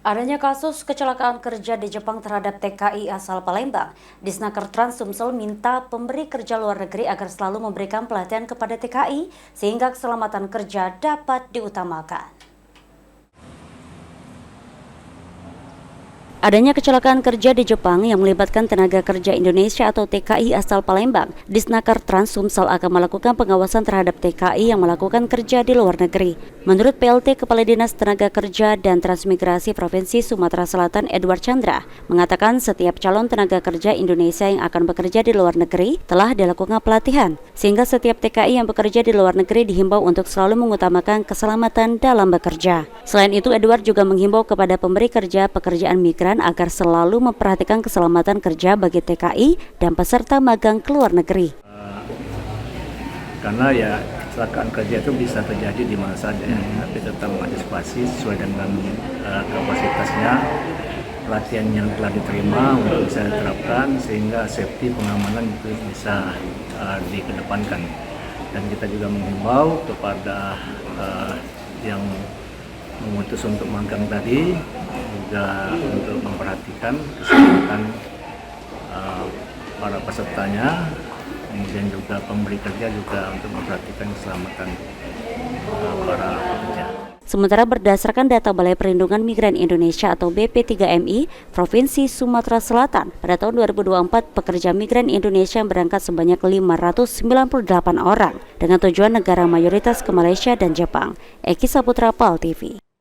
Adanya kasus kecelakaan kerja di Jepang terhadap TKI asal Palembang, Disnaker Trans Sumsel minta pemberi kerja luar negeri agar selalu memberikan pelatihan kepada TKI sehingga keselamatan kerja dapat diutamakan. Adanya kecelakaan kerja di Jepang yang melibatkan tenaga kerja Indonesia atau TKI asal Palembang, Disnaker Trans Sumsel akan melakukan pengawasan terhadap TKI yang melakukan kerja di luar negeri. Menurut PLT Kepala Dinas Tenaga Kerja dan Transmigrasi Provinsi Sumatera Selatan Edward Chandra, mengatakan setiap calon tenaga kerja Indonesia yang akan bekerja di luar negeri telah dilakukan pelatihan, sehingga setiap TKI yang bekerja di luar negeri dihimbau untuk selalu mengutamakan keselamatan dalam bekerja. Selain itu, Edward juga menghimbau kepada pemberi kerja pekerjaan migran agar selalu memperhatikan keselamatan kerja bagi TKI dan peserta magang ke luar negeri. Karena ya kecelakaan kerja itu bisa terjadi di mana saja, tapi tetap mengantisipasi sesuai dengan kapasitasnya, pelatihan yang telah diterima untuk bisa diterapkan sehingga safety pengamanan itu bisa dikedepankan. Dan kita juga menghimbau kepada yang memutus untuk magang tadi juga untuk memperhatikan keselamatan para pesertanya, kemudian juga pemberi kerja juga untuk memperhatikan keselamatan para pekerja. Sementara berdasarkan data Balai Perlindungan Migran Indonesia atau BP3MI Provinsi Sumatera Selatan, pada tahun 2024 pekerja migran Indonesia yang berangkat sebanyak 598 orang dengan tujuan negara mayoritas ke Malaysia dan Jepang. Eki Saputra, PAL TV.